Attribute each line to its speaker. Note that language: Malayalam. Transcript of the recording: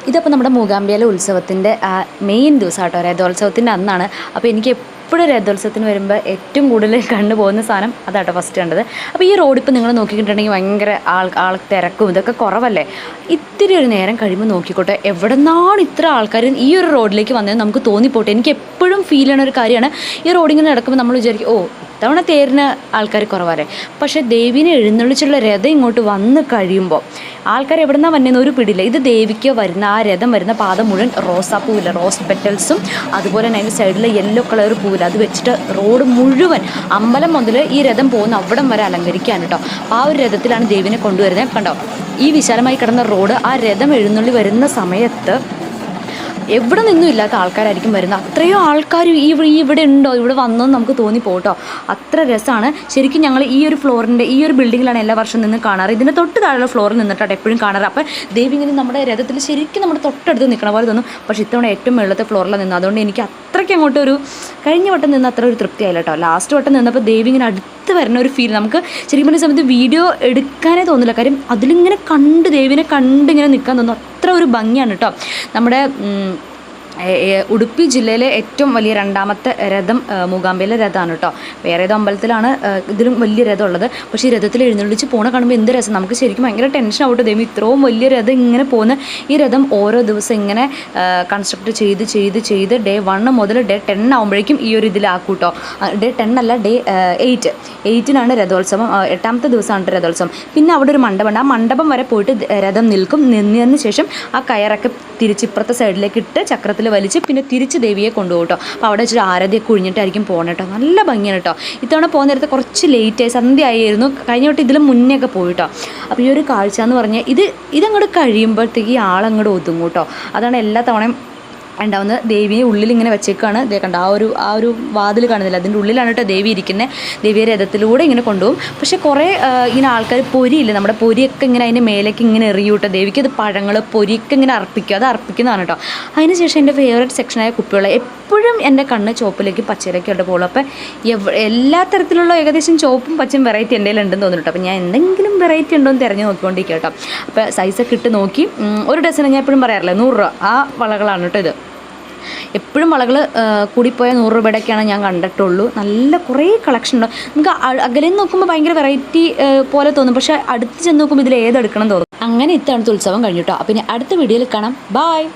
Speaker 1: ഇതപ്പോൾ നമ്മുടെ മൂകാംബികയിലെ ഉത്സവത്തിൻ്റെ മെയിൻ ദിവസം കേട്ടോ, രഥോത്സവത്തിൻ്റെ അന്നാണ്. അപ്പോൾ എനിക്ക് എപ്പോഴും രഥോത്സവത്തിന് വരുമ്പോൾ ഏറ്റവും കൂടുതൽ കണ്ടു പോകുന്ന സാധനം അതാട്ടോ ഫസ്റ്റ് കണ്ടത്. അപ്പോൾ ഈ റോഡ് ഇപ്പോൾ നിങ്ങൾ നോക്കിയിട്ടുണ്ടെങ്കിൽ ഭയങ്കര ആൾ തിരക്കും ഇതൊക്കെ കുറവല്ലേ. ഇത്തിരി ഒരു നേരം കഴിയുമ്പോൾ നോക്കിക്കോട്ടെ, എവിടെ നിന്നാണ് ഇത്ര ആൾക്കാർ ഈ ഒരു റോഡിലേക്ക് വന്നത് നമുക്ക് തോന്നിപ്പോട്ടെ. എനിക്ക് എപ്പോഴും ഫീൽ ചെയ്യുന്ന ഒരു കാര്യമാണ്, ഈ റോഡിങ്ങനെ നടക്കുമ്പോൾ നമ്മൾ വിചാരിക്കും ഇത്തവണ തേരിന് ആൾക്കാർ കുറവല്ലേ. പക്ഷേ ദേവീനെ എഴുന്നള്ളിച്ചുള്ള രഥം ഇങ്ങോട്ട് വന്ന് കഴിയുമ്പോൾ ആൾക്കാർ എവിടെ നിന്നാണ് വന്നതെന്ന് ഒരു പിടിയില്ല. ഇത് ദേവിക്ക് വരുന്ന ആ രഥം വരുന്ന പാദം മുഴുവൻ റോസാപ്പൂവില്ല, റോസ് പെറ്റൽസും അതുപോലെ തന്നെ അതിൻ്റെ സൈഡിൽ യെല്ലോ കളർ പൂവില്ല, അത് വെച്ചിട്ട് റോഡ് മുഴുവൻ അമ്പലം മുതൽ ഈ രഥം പോകുന്ന അവിടം വരെ അലങ്കരിക്കാൻ കേട്ടോ. ആ ഒരു രഥത്തിലാണ് ദേവിനെ കൊണ്ടുവരുന്നത്. കണ്ടോ, ഈ വിശാലമായി കിടന്ന റോഡ് ആ രഥം എഴുന്നള്ളി വരുന്ന സമയത്ത് എവിടെ നിന്നും ഇല്ലാത്ത ആൾക്കാരായിരിക്കും വരുന്നത്. അത്രയും ആൾക്കാർ ഇവിടെ ഉണ്ടോ, ഇവിടെ വന്നോന്ന് നമുക്ക് തോന്നിപ്പോട്ടോ. അത്ര രസമാണ് ശരിക്കും. ഞങ്ങൾ ഈ ഒരു ഫ്ലോറിൻ്റെ ഈ ഒരു ബിൽഡിങ്ങിലാണ് എല്ലാ വർഷവും നിന്ന് കാണാറ്. ഇതിൻ്റെ തൊട്ട് താഴെയുള്ള ഫ്ലോറിൽ നിന്നിട്ടാണ് എപ്പോഴും കാണാറ്. അപ്പോൾ ദേവി ഇങ്ങനെ നമ്മുടെ രഥത്തിൽ ശരിക്കും നമ്മുടെ തൊട്ടടുത്ത് നിൽക്കണ പോലെ തോന്നും. പക്ഷേ ഇത്തവണ ഏറ്റവും മുകളിലത്തെ ഫ്ലോറിലാണ് നിന്ന്. അതുകൊണ്ട് എനിക്ക് അത്രയ്ക്ക് അങ്ങോട്ട് ഒരു കഴിഞ്ഞ വട്ടം നിന്ന് അത്ര ഒരു തൃപ്തി ആയില്ല കേട്ടോ. ലാസ്റ്റ് വട്ടം നിന്നപ്പോൾ ദേവി ഇങ്ങനെ അടുത്ത് വരുന്ന ഒരു ഫീൽ നമുക്ക് ശരിക്കും പറഞ്ഞ സമയത്ത് വീഡിയോ എടുക്കാനേ തോന്നില്ല. കാര്യം അതിലിങ്ങനെ കണ്ട് ദേവിനെ കണ്ടിങ്ങനെ നിൽക്കാൻ തോന്നും. അത്ര ഒരു ഭംഗിയാണ് കേട്ടോ. നമ്മുടെ ഉടുപ്പി ജില്ലയിലെ ഏറ്റവും വലിയ രണ്ടാമത്തെ രഥം മൂകാംബികയിലെ രഥമാണ് കേട്ടോ. വേറെ ഏതോ അമ്പലത്തിലാണ് ഇതിലും വലിയ രഥം ഉള്ളത്. പക്ഷേ ഈ രഥത്തിൽ എഴുന്നള്ളിച്ച് പോണ കാണുമ്പോൾ എന്ത് രസം. നമുക്ക് ശരിക്കും ഭയങ്കര ടെൻഷൻ ആവട്ടെ, ദൈവം ഇത്രയും വലിയ രഥം ഇങ്ങനെ പോകുന്ന ഈ രഥം ഓരോ ദിവസം ഇങ്ങനെ കൺസ്ട്രക്ട് ചെയ്ത് ഡേ 1 മുതൽ ഡേ 10 ആകുമ്പോഴേക്കും ഈ ഒരു ഇതിലാക്കും കേട്ടോ. ഡേ 10 അല്ല, ഡേ 8-നാണ് രഥോത്സവം. 8ാമത്തെ ദിവസമാണ് രഥോത്സവം. പിന്നെ അവിടെ ഒരു മണ്ഡപമുണ്ട്. ആ മണ്ഡപം വരെ പോയിട്ട് രഥം നിൽക്കും. നിന്നതിന് ശേഷം ആ കയറൊക്കെ തിരിച്ച് ഇപ്പുറത്തെ സൈഡിലേക്ക് ഇട്ട് ചക്രത്തിൽ വലിച്ച് പിന്നെ തിരിച്ച് ദേവിയെ കൊണ്ടുപോകും കേട്ടോ. അപ്പോൾ അവിടെ വെച്ചിട്ട് ആരതിയൊക്കെ ഒഴിഞ്ഞിട്ടായിരിക്കും പോകണം കേട്ടോ. നല്ല ഭംഗിയാണ് കേട്ടോ. ഇത്തവണ പോകുന്ന നേരത്തെ കുറച്ച് ലേറ്റായി, സന്ധ്യ ആയിരുന്നു. കഴിഞ്ഞ തൊട്ട് ഇതിലും മുന്നേ ഒക്കെ പോയി കേട്ടോ. അപ്പോൾ ഈ ഒരു കാഴ്ച എന്ന് പറഞ്ഞാൽ ഇതങ്ങോട്ട് കഴിയുമ്പോഴത്തേക്ക് ഈ ആളങ്ങോട്ട് ഒതുങ്ങും കേട്ടോ. അതാണ് എല്ലാ തവണയും ഉണ്ടാവുന്നത്. ദേവിയെ ഉള്ളിൽ ഇങ്ങനെ വെച്ചേക്കാണ്. ദേ കണ്ട ആ ഒരു വാതിൽ കാണുന്നില്ല, അതിൻ്റെ ഉള്ളിലാണ് കേട്ടോ ദേവി ഇരിക്കുന്നത്. ദേവിയെ രഥത്തിലൂടെ ഇങ്ങനെ കൊണ്ടുപോകും. പക്ഷേ കുറേ ഇങ്ങനെ ആൾക്കാർ പൊരിയില്ല, നമ്മുടെ പൊരിയൊക്കെ ഇങ്ങനെ അതിൻ്റെ മേലേക്ക് ഇങ്ങനെ എറിയൂട്ടോ. ദേവിക്ക് അത് പഴങ്ങൾ പൊരിയൊക്കെ ഇങ്ങനെ അർപ്പിക്കും, അത് അർപ്പിക്കുന്നതാണ് കേട്ടോ. അതിനുശേഷം എൻ്റെ ഫേവറേറ്റ് സെക്ഷനായ കുപ്പിവെള്ളം. എപ്പോഴും എൻ്റെ കണ്ണ് ചുവപ്പിലേക്ക് പച്ചയിലേക്ക് ഉണ്ട് പോകുള്ളൂ. അപ്പോൾ എല്ലാ തരത്തിലുള്ള ഏകദേശം ചുവപ്പും പച്ചയും വെറൈറ്റി എൻ്റെ ഉണ്ടെന്ന് തോന്നുന്നു കേട്ടോ. അപ്പോൾ ഞാൻ എന്തെങ്കിലും വെറൈറ്റി ഉണ്ടോ എന്ന് തിരഞ്ഞ് നോക്കിക്കൊണ്ടിരിക്കുക കേട്ടോ. അപ്പോൾ സൈസൊക്കെ ഇട്ട് നോക്കി. ഒരു ഡസന് ഞാൻ എപ്പോഴും പറയാറില്ല 100 രൂപ ആ വളകളാണ് കേട്ടോ ഇത്. എപ്പോഴും വളകൾ കൂടിപ്പോയ 100 രൂപയുടെയൊക്കെയാണ് ഞാൻ കണ്ടിട്ടുള്ളൂ. നല്ല കുറേ കളക്ഷൻ ഉണ്ട്. നമുക്ക് അകലെ നോക്കുമ്പോൾ ഭയങ്കര വെറൈറ്റി പോലെ തോന്നും, പക്ഷേ അടുത്ത് ചെന്ന് നോക്കുമ്പോൾ ഇതിൽ ഏതെടുക്കണം തോന്നും. അങ്ങനെ ഇത്തവണത്തെ ഉത്സവം കഴിഞ്ഞു കേട്ടോ. അപ്പം ഇനി അടുത്ത വീഡിയോയിൽ കാണാം. ബായ്.